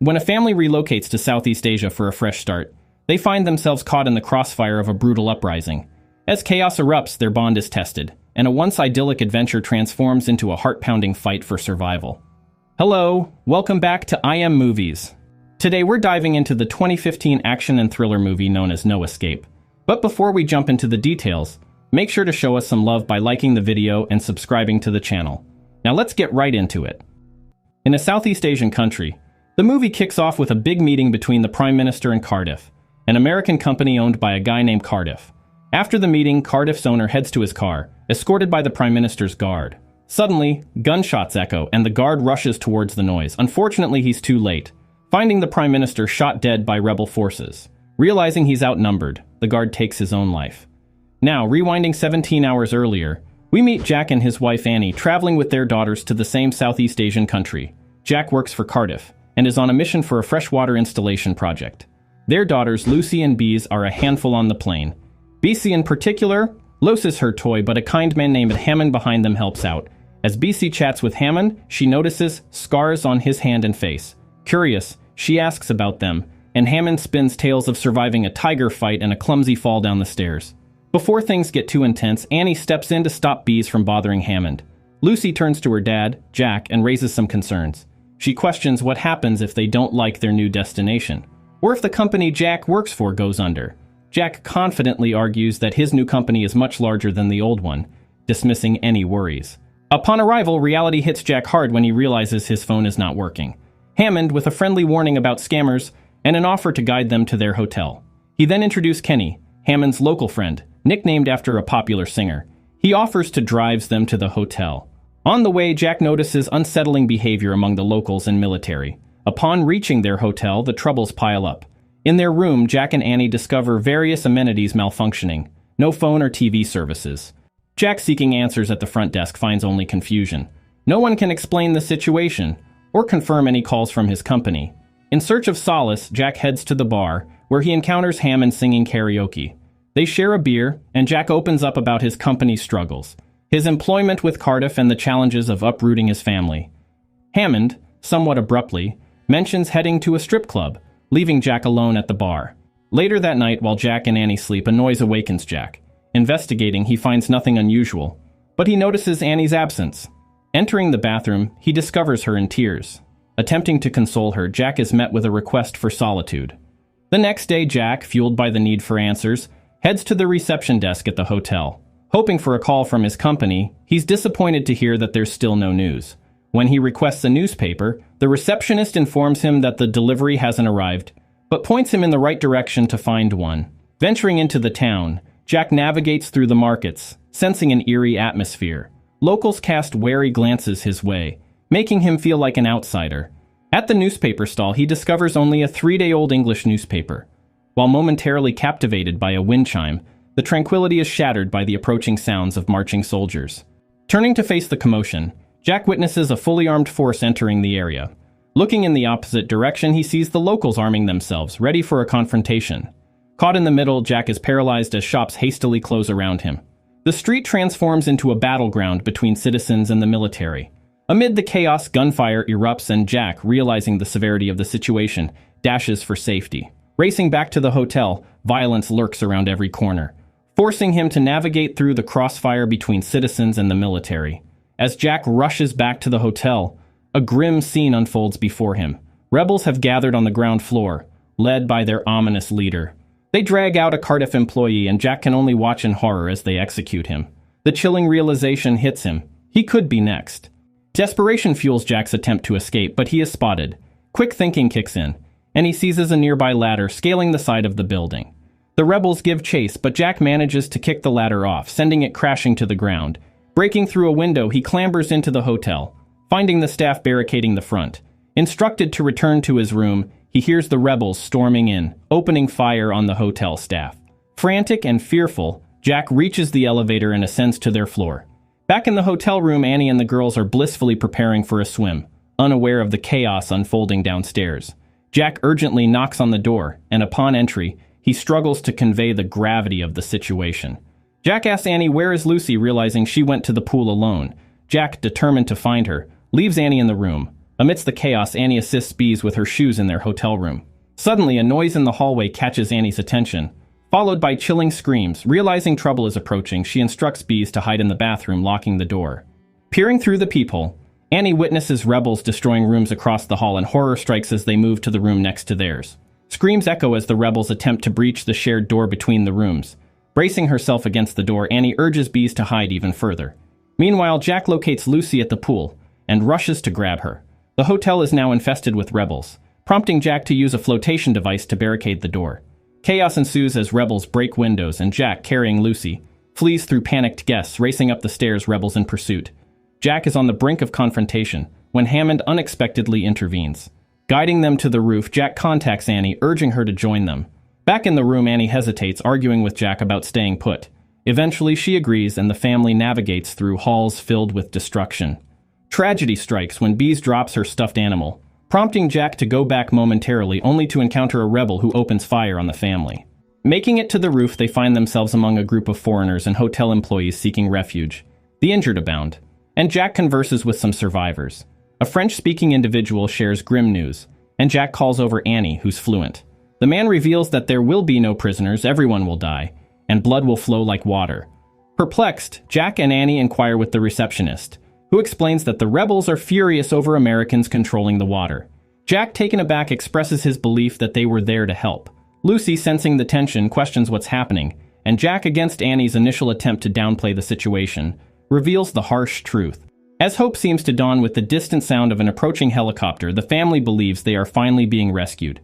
When a family relocates to Southeast Asia for a fresh start, they find themselves caught in the crossfire of a brutal uprising. As chaos erupts, their bond is tested, and a once-idyllic adventure transforms into a heart-pounding fight for survival. Hello, welcome back to I Am Movies. Today we're diving into the 2015 action and thriller movie known as No Escape. But before we jump into the details, make sure to show us some love by liking the video and subscribing to the channel. Now let's get right into it. In a Southeast Asian country, the movie kicks off with a big meeting between the Prime Minister and Cardiff, an American company owned by a guy named Cardiff. After the meeting, Cardiff's owner heads to his car, escorted by the Prime Minister's guard. Suddenly, gunshots echo, and the guard rushes towards the noise. Unfortunately, he's too late, finding the Prime Minister shot dead by rebel forces. Realizing he's outnumbered, the guard takes his own life. Now, rewinding 17 hours earlier, we meet Jack and his wife Annie traveling with their daughters to the same Southeast Asian country. Jack works for Cardiff and is on a mission for a freshwater installation project. Their daughters, Lucy and Bees, are a handful on the plane. BC in particular loses her toy, but a kind man named Hammond behind them helps out. As BC chats with Hammond, she notices scars on his hand and face. Curious, she asks about them, and Hammond spins tales of surviving a tiger fight and a clumsy fall down the stairs. Before things get too intense, Annie steps in to stop Bees from bothering Hammond. Lucy turns to her dad, Jack, and raises some concerns. She questions what happens if they don't like their new destination, or if the company Jack works for goes under. Jack confidently argues that his new company is much larger than the old one, dismissing any worries. Upon arrival, reality hits Jack hard when he realizes his phone is not working. Hammond, with a friendly warning about scammers and an offer to guide them to their hotel. He then introduced Kenny, Hammond's local friend, nicknamed after a popular singer. He offers to drive them to the hotel. On the way, Jack notices unsettling behavior among the locals and military. Upon reaching their hotel, the troubles pile up. In their room, Jack and Annie discover various amenities malfunctioning. No phone or TV services. Jack, seeking answers at the front desk, finds only confusion. No one can explain the situation or confirm any calls from his company. In search of solace, Jack heads to the bar, where he encounters Hammond singing karaoke. They share a beer, and Jack opens up about his company's struggles, his employment with Cardiff, and the challenges of uprooting his family. Hammond, somewhat abruptly, mentions heading to a strip club, leaving Jack alone at the bar. Later that night, while Jack and Annie sleep, a noise awakens Jack. Investigating, he finds nothing unusual, but he notices Annie's absence. Entering the bathroom, he discovers her in tears. Attempting to console her, Jack is met with a request for solitude. The next day, Jack, fueled by the need for answers, heads to the reception desk at the hotel. Hoping for a call from his company, he's disappointed to hear that there's still no news. When he requests a newspaper, the receptionist informs him that the delivery hasn't arrived, but points him in the right direction to find one. Venturing into the town, Jack navigates through the markets, sensing an eerie atmosphere. Locals cast wary glances his way, making him feel like an outsider. At the newspaper stall, he discovers only a 3-day-old English newspaper. While momentarily captivated by a wind chime, the tranquility is shattered by the approaching sounds of marching soldiers. Turning to face the commotion, Jack witnesses a fully armed force entering the area. Looking in the opposite direction, he sees the locals arming themselves, ready for a confrontation. Caught in the middle, Jack is paralyzed as shops hastily close around him. The street transforms into a battleground between citizens and the military. Amid the chaos, gunfire erupts, and Jack, realizing the severity of the situation, dashes for safety. Racing back to the hotel, violence lurks around every corner, forcing him to navigate through the crossfire between citizens and the military. As Jack rushes back to the hotel, a grim scene unfolds before him. Rebels have gathered on the ground floor, led by their ominous leader. They drag out a Cardiff employee, and Jack can only watch in horror as they execute him. The chilling realization hits him. He could be next. Desperation fuels Jack's attempt to escape, but he is spotted. Quick thinking kicks in, and he seizes a nearby ladder, scaling the side of the building. The rebels give chase, but Jack manages to kick the ladder off, sending it crashing to the ground. Breaking through a window, he clambers into the hotel, finding the staff barricading the front. Instructed to return to his room, he hears the rebels storming in, opening fire on the hotel staff. Frantic and fearful, Jack reaches the elevator and ascends to their floor. Back in the hotel room, Annie and the girls are blissfully preparing for a swim, unaware of the chaos unfolding downstairs. Jack urgently knocks on the door, and upon entry, he struggles to convey the gravity of the situation. Jack asks Annie where is Lucy, realizing she went to the pool alone. Jack, determined to find her, leaves Annie in the room. Amidst the chaos, Annie assists bees with her shoes in their hotel room. Suddenly, a noise in the hallway catches Annie's attention, followed by chilling screams. Realizing trouble is approaching, she instructs bees to hide in the bathroom, locking the door. Peering through the peephole, Annie witnesses rebels destroying rooms across the hall, and horror strikes as they move to the room next to theirs. Screams echo as the rebels attempt to breach the shared door between the rooms. Bracing herself against the door, Annie urges bees to hide even further. Meanwhile, Jack locates Lucy at the pool and rushes to grab her. The hotel is now infested with rebels, prompting Jack to use a flotation device to barricade the door. Chaos ensues as rebels break windows, and Jack, carrying Lucy, flees through panicked guests, racing up the stairs, rebels in pursuit. Jack is on the brink of confrontation when Hammond unexpectedly intervenes. Guiding them to the roof, Jack contacts Annie, urging her to join them. Back in the room, Annie hesitates, arguing with Jack about staying put. Eventually, she agrees, and the family navigates through halls filled with destruction. Tragedy strikes when Bees drops her stuffed animal, prompting Jack to go back momentarily, only to encounter a rebel who opens fire on the family. Making it to the roof, they find themselves among a group of foreigners and hotel employees seeking refuge. The injured abound, and Jack converses with some survivors. A French-speaking individual shares grim news, and Jack calls over Annie, who's fluent. The man reveals that there will be no prisoners, everyone will die, and blood will flow like water. Perplexed, Jack and Annie inquire with the receptionist, who explains that the rebels are furious over Americans controlling the water. Jack, taken aback, expresses his belief that they were there to help. Lucy, sensing the tension, questions what's happening, and Jack, against Annie's initial attempt to downplay the situation, reveals the harsh truth. As hope seems to dawn with the distant sound of an approaching helicopter, the family believes they are finally being rescued.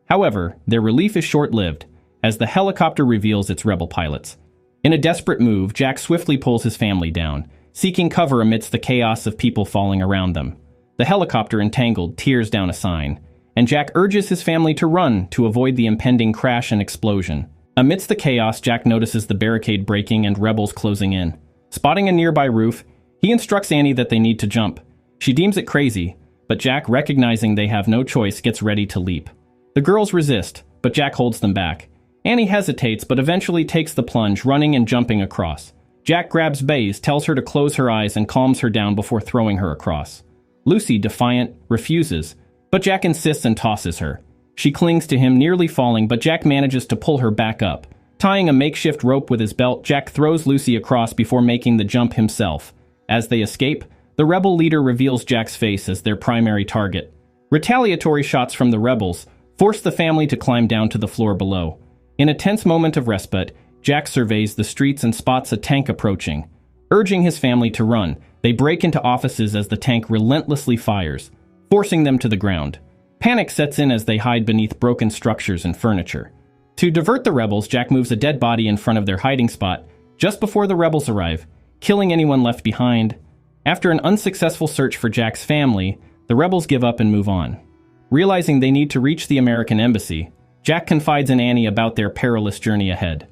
However, their relief is short-lived, as the helicopter reveals its rebel pilots. In a desperate move, Jack swiftly pulls his family down, seeking cover amidst the chaos of people falling around them. The helicopter, entangled, tears down a sign, and Jack urges his family to run to avoid the impending crash and explosion. Amidst the chaos, Jack notices the barricade breaking and rebels closing in. Spotting a nearby roof, he instructs Annie that they need to jump. She deems it crazy, but Jack, recognizing they have no choice, gets ready to leap. The girls resist, but Jack holds them back. Annie hesitates, but eventually takes the plunge, running and jumping across. Jack grabs Baze, tells her to close her eyes, and calms her down before throwing her across. Lucy, defiant, refuses, but Jack insists and tosses her. She clings to him, nearly falling, but Jack manages to pull her back up. Tying a makeshift rope with his belt, Jack throws Lucy across before making the jump himself. As they escape, the rebel leader reveals Jack's face as their primary target. Retaliatory shots from the rebels force the family to climb down to the floor below. In a tense moment of respite, Jack surveys the streets and spots a tank approaching. Urging his family to run, they break into offices as the tank relentlessly fires, forcing them to the ground. Panic sets in as they hide beneath broken structures and furniture. To divert the rebels, Jack moves a dead body in front of their hiding spot just before the rebels arrive, killing anyone left behind. After an unsuccessful search for Jack's family, the rebels give up and move on. Realizing they need to reach the American embassy, Jack confides in Annie about their perilous journey ahead.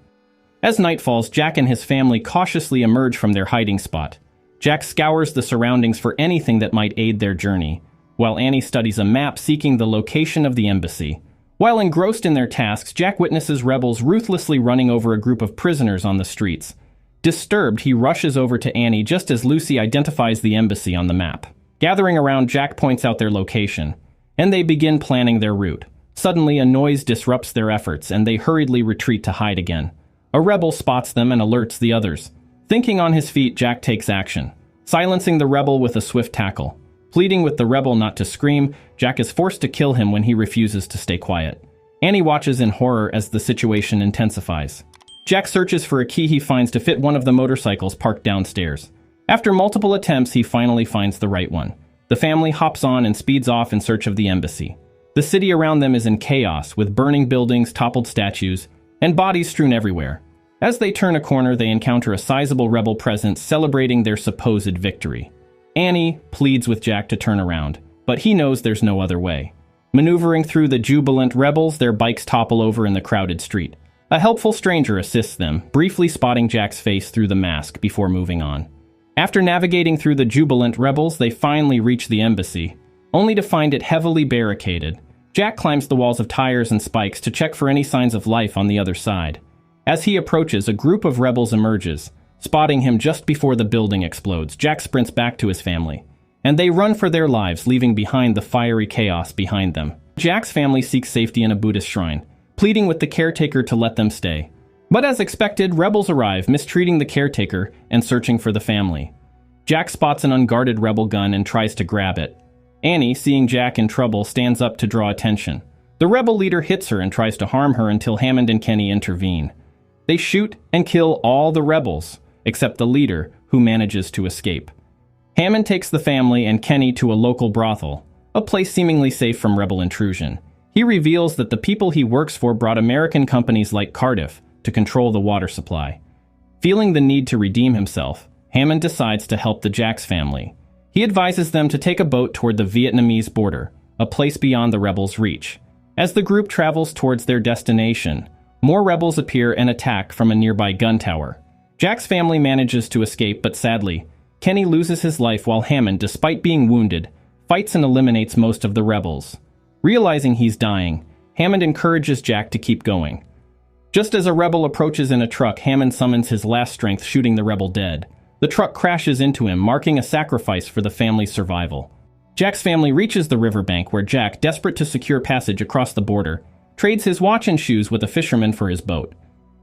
As night falls, Jack and his family cautiously emerge from their hiding spot. Jack scours the surroundings for anything that might aid their journey, while Annie studies a map seeking the location of the embassy. While engrossed in their tasks, Jack witnesses rebels ruthlessly running over a group of prisoners on the streets. Disturbed, he rushes over to Annie just as Lucy identifies the embassy on the map. Gathering around, Jack points out their location, and they begin planning their route. Suddenly, a noise disrupts their efforts, and they hurriedly retreat to hide again. A rebel spots them and alerts the others. Thinking on his feet, Jack takes action, silencing the rebel with a swift tackle. Pleading with the rebel not to scream, Jack is forced to kill him when he refuses to stay quiet. Annie watches in horror as the situation intensifies. Jack searches for a key he finds to fit one of the motorcycles parked downstairs. After multiple attempts, he finally finds the right one. The family hops on and speeds off in search of the embassy. The city around them is in chaos, with burning buildings, toppled statues, and bodies strewn everywhere. As they turn a corner, they encounter a sizable rebel presence celebrating their supposed victory. Annie pleads with Jack to turn around, but he knows there's no other way. Maneuvering through the jubilant rebels, their bikes topple over in the crowded street. A helpful stranger assists them, briefly spotting Jack's face through the mask before moving on. After navigating through the jubilant rebels, they finally reach the embassy, only to find it heavily barricaded. Jack climbs the walls of tires and spikes to check for any signs of life on the other side. As he approaches, a group of rebels emerges. Spotting him just before the building explodes, Jack sprints back to his family. and they run for their lives, leaving behind the fiery chaos behind them. Jack's family seeks safety in a Buddhist shrine, pleading with the caretaker to let them stay. But as expected, rebels arrive, mistreating the caretaker and searching for the family. Jack spots an unguarded rebel gun and tries to grab it. Annie, seeing Jack in trouble, stands up to draw attention. The rebel leader hits her and tries to harm her until Hammond and Kenny intervene. They shoot and kill all the rebels, except the leader, who manages to escape. Hammond takes the family and Kenny to a local brothel, a place seemingly safe from rebel intrusion. He reveals that the people he works for brought American companies like Cardiff to control the water supply. Feeling the need to redeem himself, Hammond decides to help the Jacks family. He advises them to take a boat toward the Vietnamese border, a place beyond the rebels' reach. As the group travels towards their destination, more rebels appear and attack from a nearby gun tower. Jack's family manages to escape, but sadly, Kenny loses his life while Hammond, despite being wounded, fights and eliminates most of the rebels. Realizing he's dying, Hammond encourages Jack to keep going. Just as a rebel approaches in a truck, Hammond summons his last strength, shooting the rebel dead. The truck crashes into him, marking a sacrifice for the family's survival. Jack's family reaches the riverbank where Jack, desperate to secure passage across the border, trades his watch and shoes with a fisherman for his boat.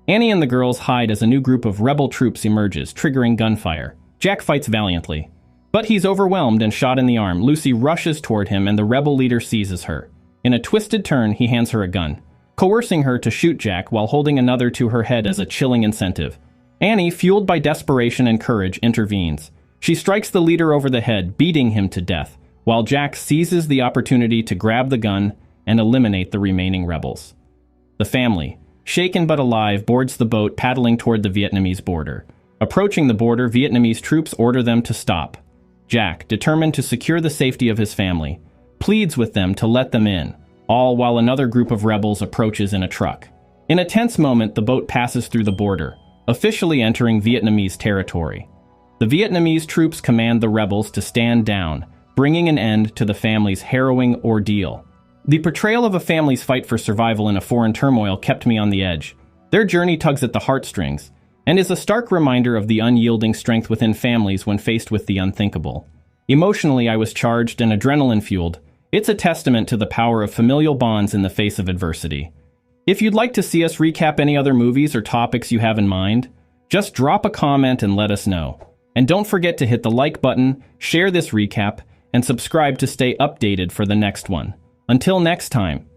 Annie and the girls hide as a new group of rebel troops emerges, triggering gunfire. Jack fights valiantly, but he's overwhelmed and shot in the arm. Lucy rushes toward him and the rebel leader seizes her. In a twisted turn, he hands her a gun, coercing her to shoot Jack while holding another to her head as a chilling incentive. Annie, fueled by desperation and courage, intervenes. She strikes the leader over the head, beating him to death, while Jack seizes the opportunity to grab the gun and eliminate the remaining rebels. The family, shaken but alive, boards the boat, paddling toward the Vietnamese border. Approaching the border, Vietnamese troops order them to stop. Jack, determined to secure the safety of his family, pleads with them to let them in, all while another group of rebels approaches in a truck. In a tense moment, the boat passes through the border, officially entering Vietnamese territory. The Vietnamese troops command the rebels to stand down, bringing an end to the family's harrowing ordeal. The portrayal of a family's fight for survival in a foreign turmoil kept me on the edge. Their journey tugs at the heartstrings, and is a stark reminder of the unyielding strength within families when faced with the unthinkable. Emotionally, I was charged and adrenaline-fueled. It's a testament to the power of familial bonds in the face of adversity. If you'd like to see us recap any other movies or topics you have in mind, just drop a comment and let us know. And don't forget to hit the like button, share this recap, and subscribe to stay updated for the next one. Until next time.